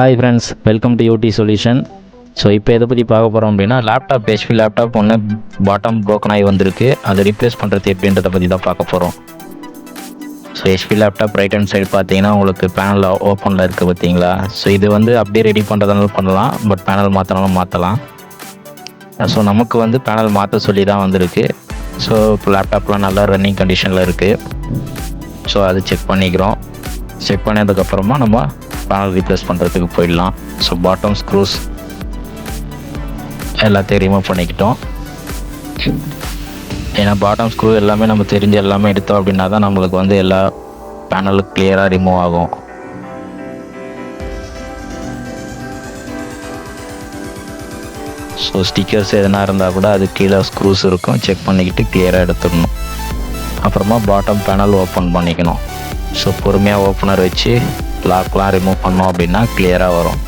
Hi friends, welcome to UT solution. So இப்போ எதை பற்றி பார்க்க போகிறோம் அப்படின்னா, லேப்டாப் ஹெச்பி லேப்டாப் ஒன்று பாட்டம் ப்ரோக்கன் ஆகி வந்திருக்கு. அதை ரீப்ளேஸ் பண்ணுறது எப்படின்றத பற்றி தான் பார்க்க போகிறோம். So HP laptop right hand side பார்த்தீங்கன்னா உங்களுக்கு பேனல் ஓப்பனில் இருக்குது பார்த்தீங்களா. ஸோ இது வந்து அப்படியே ரெடி பண்ணுறதுனாலும் பண்ணலாம், பட் பேனல் மாற்றினாலும் மாற்றலாம். ஸோ நமக்கு வந்து பேனல் மாற்ற சொல்லி தான் வந்திருக்கு. ஸோ இப்போ லேப்டாப்லாம் நல்லா ரன்னிங் கண்டிஷனில் இருக்குது. ஸோ அது செக் பண்ணிக்கிறோம். செக் பண்ணதுக்கப்புறமா நம்ம பேனல் ரீப்ளேஸ் பண்ணுறதுக்கு போயிடலாம். ஸோ பாட்டம் ஸ்க்ரூஸ் எல்லாத்தையும் ரிமூவ் பண்ணிக்கிட்டோம். ஏன்னா பாட்டம் ஸ்க்ரூ எல்லாமே நம்ம தெரிஞ்சு எல்லாமே எடுத்தோம் அப்படின்னா தான் நம்மளுக்கு வந்து எல்லா பேனலும் கிளியராக ரிமூவ் ஆகும். ஸோ ஸ்டிக்கர்ஸ் எதனா இருந்தால் கூட அது கீழே ஸ்க்ரூஸ் இருக்கும், செக் பண்ணிக்கிட்டு கிளியராக எடுத்துடணும். அப்புறமா பாட்டம் பேனல் ஓப்பன் பண்ணிக்கணும். ஸோ பொறுமையாக ஓப்பனர் வச்சு லாக்லாம் ரிமூவ் பண்ணோம் அப்படின்னா கிளியராக வரும்.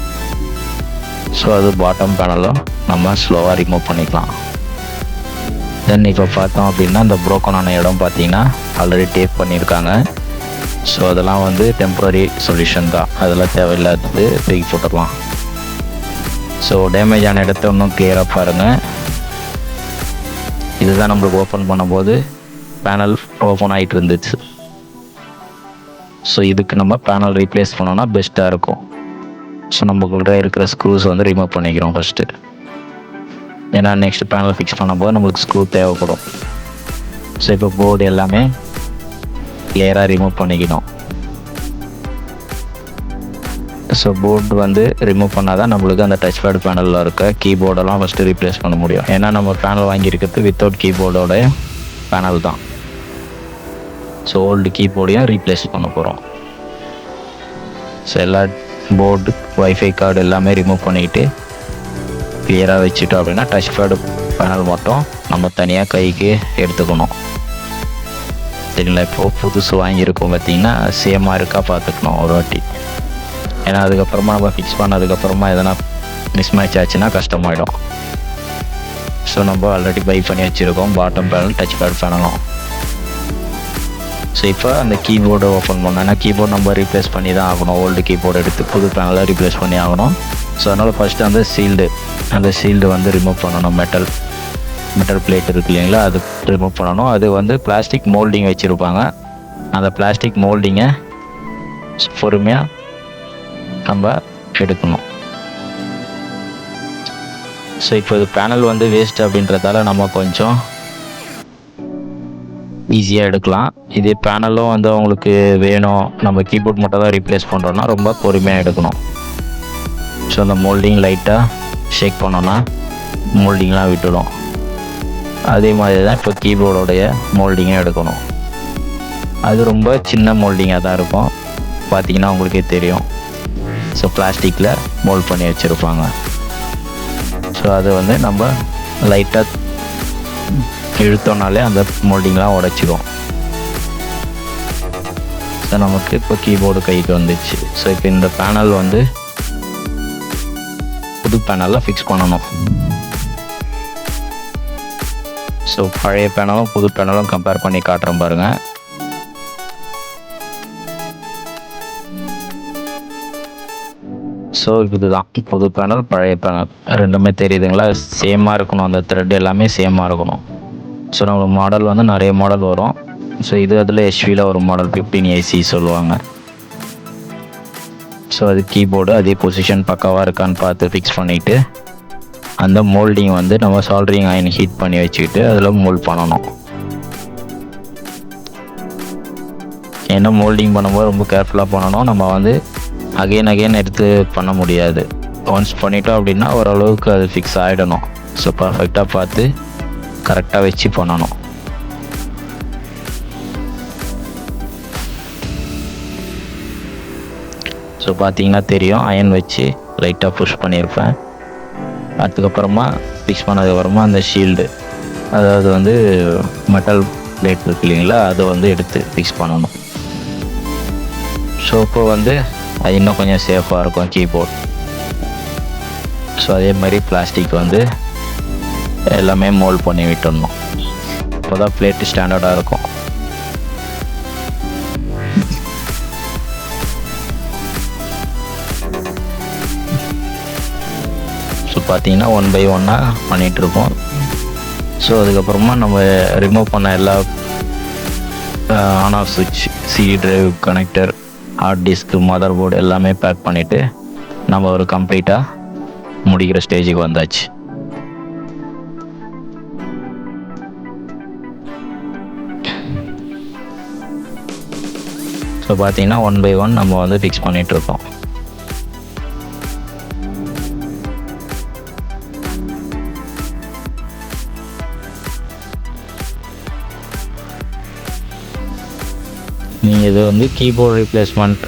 ஸோ அது பாட்டம் பேனலும் நம்ம ஸ்லோவாக ரிமூவ் பண்ணிக்கலாம். தென் இப்போ பார்த்தோம் அப்படின்னா இந்த ப்ரோக்கனான இடம் பார்த்தீங்கன்னா ஆல்ரெடி டேப் பண்ணியிருக்காங்க. ஸோ அதெல்லாம் வந்து டெம்ப்ரரி சொல்யூஷன் தான், அதெல்லாம் தேவையில்லாதது தூக்கி போட்டுடலாம். ஸோ டேமேஜ் ஆன இடத்த இன்னும் கிளியராக பாருங்கள். இதுதான் நம்மளுக்கு ஓப்பன் பண்ணும்போது பேனல் ஓப்பன் ஆகிட்டு இருந்துச்சு. ஸோ இதுக்கு நம்ம பேனல் ரீப்ளேஸ் பண்ணோன்னா பெஸ்ட்டாக இருக்கும். ஸோ நம்மக்கிட்ட இருக்கிற ஸ்க்ரூஸ் வந்து ரிமூவ் பண்ணிக்கிறோம் ஃபஸ்ட்டு. ஏன்னா நெக்ஸ்ட் பேனல் ஃபிக்ஸ் பண்ணும்போது நம்மளுக்கு ஸ்க்ரூ தேவைப்படும். ஸோ இப்போ போர்டு எல்லாமே கிளியராக ரிமூவ் பண்ணிக்கணும். ஸோ போர்டு வந்து ரிமூவ் பண்ணால் தான் நம்மளுக்கு அந்த டச் பேட் பேனலில் இருக்க கீபோர்டெல்லாம் ஃபஸ்ட்டு ரீப்ளேஸ் பண்ண முடியும். ஏன்னா நம்ம பேனல் வாங்கியிருக்கிறது வித்தவுட் கீபோர்டோட பேனல் தான். ஸோ ஓல்டு கீபோர்டையும் ரீப்ளேஸ் பண்ண போகிறோம். ஸோ எல்லா போர்டு வைஃபை கார்டு எல்லாமே ரிமூவ் பண்ணிக்கிட்டு கிளியராக வச்சுட்டோம் அப்படின்னா டச் பேடு பேனல் மட்டும் நம்ம தனியாக கைக்கு எடுத்துக்கணும். சரிங்களா. இப்போது புதுசு வாங்கியிருக்கோம் பார்த்தீங்கன்னா சேமாக இருக்கா பார்த்துக்கணும் ஒரு வாட்டி. ஏன்னா அதுக்கப்புறமா நம்ம ஃபிக்ஸ் பண்ணதுக்கப்புறமா எதனா மிஸ்மேட்ச் ஆச்சுன்னா கஷ்டமாயிடும். ஸோ நம்ம ஆல்ரெடி பை பண்ணி வச்சுருக்கோம் பாட்டம் பேனல் டச் பேட் பேனலும். ஸோ இப்போ அந்த கீபோர்டை ஓப்பன் பண்ணோம். ஏன்னா கீபோர்டு நம்ம ரீப்ளேஸ் பண்ணி தான் ஆகணும். ஓல்டு கீபோர்டு எடுத்து புது பேனலாக ரீப்ளேஸ் பண்ணி ஆகணும். ஸோ அதனால் ஃபஸ்ட்டு அந்த ஷீல்டு வந்து ரிமூவ் பண்ணணும். மெட்டல் பிளேட் இருக்கு இல்லைங்களா, அது ரிமூவ் பண்ணணும். அது வந்து பிளாஸ்டிக் மோல்டிங் வச்சுருப்பாங்க. அந்த பிளாஸ்டிக் மோல்டிங்கை பொறுமையாக நம்ம எடுக்கணும். ஸோ இப்போ இது பேனல் வந்து வேஸ்ட் அப்படின்றதால நம்ம கொஞ்சம் ஈஸியாக எடுக்கலாம். இதே பேனலும் வந்து அவங்களுக்கு வேணும், நம்ம கீபோர்ட் மட்டும் தான் ரீப்ளேஸ் பண்ணுறோன்னா ரொம்ப பொறுமையாக எடுக்கணும். ஸோ அந்த மோல்டிங் லைட்டாக ஷேக் பண்ணோன்னா மோல்டிங்லாம் விட்டுடும். அதே மாதிரி தான் இப்போ கீபோர்டோடைய மோல்டிங்காக எடுக்கணும். அது ரொம்ப சின்ன மோல்டிங்காக தான் இருக்கும், பார்த்திங்கன்னா உங்களுக்கே தெரியும். ஸோ பிளாஸ்டிக்கில் மோல்ட் பண்ணி வச்சுருப்பாங்க. ஸோ அது வந்து நம்ம லைட்டாக இழுத்தோனாலே அந்த மோல்டிங்லாம் உடைச்சிடும். ஸோ நமக்கு இப்போ கீபோர்டு கைக்கு வந்துச்சு. ஸோ இப்போ இந்த பேனல் வந்து புது பேனலில் ஃபிக்ஸ் பண்ணணும். ஸோ பழைய பேனலும் புது பேனலும் கம்பேர் பண்ணி காட்டுறேன் பாருங்கள். ஸோ இதுதான் புது பேனல் பழைய பேனல் ரெண்டுமே தெரியுதுங்களா. சேமாக இருக்கணும், அந்த த்ரெட் எல்லாமே சேமாக இருக்கணும். ஸோ நம்ம மாடல் வந்து நிறைய மாடல் வரும். ஸோ இது அதில் ஹெச்பியில் ஒரு மாடல் 15AC சொல்லுவாங்க. ஸோ அது கீபோர்டு அதே பொசிஷன் பக்காவாக இருக்கான்னு பார்த்து ஃபிக்ஸ் பண்ணிவிட்டு அந்த மோல்டிங் வந்து நம்ம சால்ட்ரிங் அயன் ஹீட் பண்ணி வச்சுக்கிட்டு அதில் மோல்ட் பண்ணணும். ஏன்னா மோல்டிங் பண்ணும்போது ரொம்ப கேர்ஃபுல்லாக பண்ணணும். நம்ம வந்து அகைன் எடுத்து பண்ண முடியாது. ஒன்ஸ் பண்ணிட்டோம் அப்படின்னா ஓரளவுக்கு அது ஃபிக்ஸ் ஆகிடணும். ஸோ பர்ஃபெக்டாக பார்த்து கரெக்டாக வச்சு பண்ணணும். ஸோ பார்த்தீங்கன்னா தெரியும், அயன் வச்சு லைட்டாக புஷ் பண்ணியிருப்பேன். அதுக்கப்புறமா ஃபிக்ஸ் பண்ணதுக்கப்புறமா அந்த ஷீல்டு, அதாவது வந்து மெட்டல் பிளேட் இருக்கு இல்லைங்களா, அதை வந்து எடுத்து ஃபிக்ஸ் பண்ணணும். ஸோ இப்போ வந்து அது இன்னும் கொஞ்சம் சேஃபாக இருக்கும் கீபோர்ட். ஸோ அதே மாதிரி பிளாஸ்டிக் வந்து எல்லாமே மோல்ட் பண்ணி விட்டுடணும். இப்போ தான் பிளேட்டு ஸ்டாண்டர்டாக இருக்கும். பார்த்தீங்கன்னா 1 பை 1 பண்ணிகிட்ருக்கோம். ஸோ அதுக்கப்புறமா நம்ம ரிமூவ் பண்ண எல்லா ஆன் ஆஃப் சுவிட்ச், CD drive connector, hard disk, mother board எல்லாமே பேக் பண்ணிவிட்டு நம்ம ஒரு கம்ப்ளீட்டாக முடிக்கிற ஸ்டேஜுக்கு வந்தாச்சு. ஸோ பார்த்தீங்கன்னா 1 பை 1 நம்ம வந்து ஃபிக்ஸ் பண்ணிகிட்ருக்கோம். நீங்கள் இது வந்து கீபோர்ட் ரீப்ளேஸ்மெண்ட்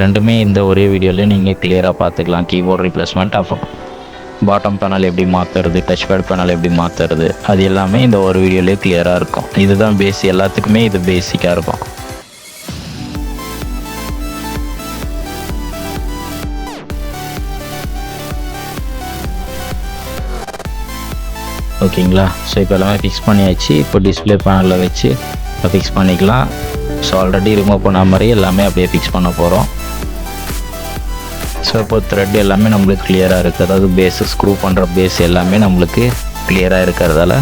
ரெண்டுமே இந்த ஒரே வீடியோவில் நீங்கள் கிளியராக பார்த்துக்கலாம். கீபோர்ட் ரீப்ளேஸ்மெண்ட், அப்புறம் பாட்டம் பேனல் எப்படி மாற்றுறது, டச் பேட் பேனல் எப்படி மாற்றுறது, அது எல்லாமே இந்த ஒரு வீடியோலேயே கிளியராக இருக்கும். இதுதான் எல்லாத்துக்குமே இது பேசிக்காக இருக்கும். ஓகேங்களா? ஸோ இப்போ எல்லாமே ஃபிக்ஸ் பண்ணியாச்சு. இப்போ டிஸ்பிளே பேனலில் வச்சு ஃபிக்ஸ் பண்ணிக்கலாம். ஸோ ஆல்ரெடி ரிமூவ் பண்ண மாதிரி எல்லாமே அப்படியே ஃபிக்ஸ் பண்ண போகிறோம். ஸோ இப்போ த்ரெட் எல்லாமே நம்மளுக்கு கிளியராக இருக்குது. அதாவது பேஸு ஸ்க்ரூ பண்ணுற பேஸ் எல்லாமே நம்மளுக்கு கிளியராக இருக்கிறதால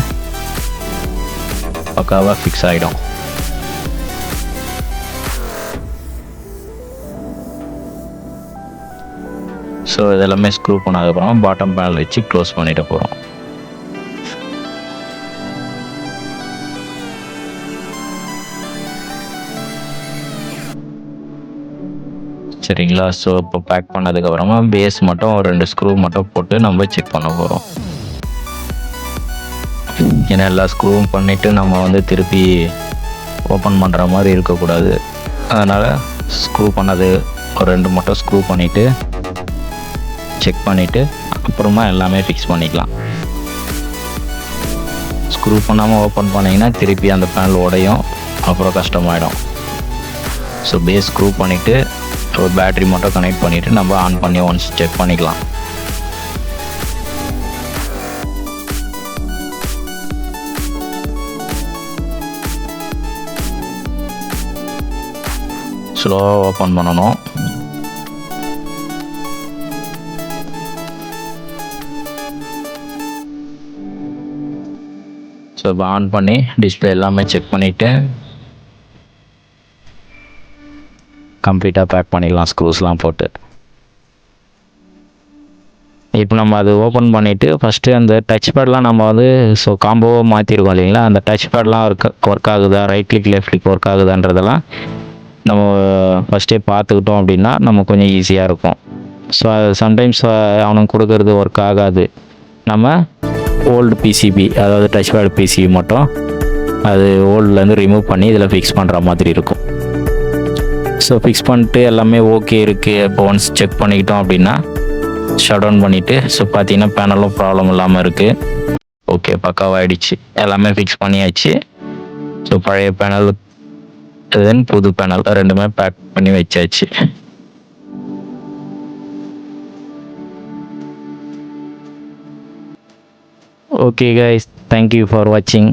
பக்காவாக ஃபிக்ஸ் ஆகிடும். ஸோ இதெல்லாமே ஸ்க்ரூ பண்ணதுக்கப்புறமா பாட்டம் பேனல் வச்சு க்ளோஸ் பண்ணிட்டு போகிறோம். சரிங்களா? ஸோ இப்போ பேக் பண்ணதுக்கப்புறமா பேஸ் மட்டும் ஒரு 2 ஸ்க்ரூ மட்டும் போட்டு நம்ம செக் பண்ண போகிறோம். ஏன்னா எல்லா ஸ்க்ரூவும் பண்ணிவிட்டு நம்ம வந்து திருப்பி ஓப்பன் பண்ணுற மாதிரி இருக்கக்கூடாது. அதனால் ஸ்க்ரூ பண்ணது ஒரு 2 மட்டும் ஸ்க்ரூ பண்ணிவிட்டு செக் பண்ணிவிட்டு அப்புறமா எல்லாமே ஃபிக்ஸ் பண்ணிக்கலாம். ஸ்க்ரூ பண்ணாமல் ஓப்பன் பண்ணிங்கன்னா திருப்பி அந்த பேனல் உடையும், அப்புறம் கஷ்டமாயிடும். ஸோ பேஸ் ஸ்க்ரூ பண்ணிவிட்டு ஒரு பேட்ரி மட்டும் கனெக்ட் பண்ணிவிட்டு நம்ம ஆன் பண்ணி ஒன்ஸ் செக் பண்ணிக்கலாம். ஸ்லோவாக ஓப்பன் பண்ணணும். ஸோ இப்போ ஆன் பண்ணி டிஸ்பிளே எல்லாமே செக் பண்ணிவிட்டு கம்ப்ளீட்டாக பேக் பண்ணிக்கலாம் ஸ்க்ரூஸ்லாம் போட்டு. இப்போ நம்ம அது ஓப்பன் பண்ணிவிட்டு ஃபஸ்ட்டு அந்த டச் பேட்லாம் நம்ம வந்து காம்போவாக மாற்றிருக்கோம் இல்லைங்களா? அந்த டச் பேட்லாம் ஒர்க் ஆகுதா, right click left click work ஆகுதான்றதெல்லாம் நம்ம ஃபஸ்ட்டே பார்த்துக்கிட்டோம் அப்படின்னா நம்ம கொஞ்சம் ஈஸியாக இருக்கும். ஸோ சம்டைம்ஸ் அவனுக்கு கொடுக்கறது ஒர்க் ஆகாது. நம்ம ஓல்டு பிசிபி, அதாவது டச் பேட் பிசிபி மட்டும் அது ஓல்டுலேருந்து ரிமூவ் பண்ணி இதில் ஃபிக்ஸ் பண்ணுற மாதிரி இருக்கும். ஸோ ஃபிக்ஸ் பண்ணிட்டு எல்லாமே ஓகே இருக்குது. இப்போ ஒன்ஸ் செக் பண்ணிக்கிட்டோம் அப்படின்னா ஷட் டவுன் பண்ணிவிட்டு ஸோ பார்த்தீங்கன்னா பேனலும் ப்ராப்ளம் இல்லாமல் இருக்குது. ஓகே, பக்காவாகிடுச்சு. எல்லாமே ஃபிக்ஸ் பண்ணியாச்சு. ஸோ பழைய பேனல் தென் புது பேனல் ரெண்டுமே பேக் பண்ணி வச்சாச்சு. ஓகே கைஸ், தேங்க்யூ ஃபார் வாட்சிங்.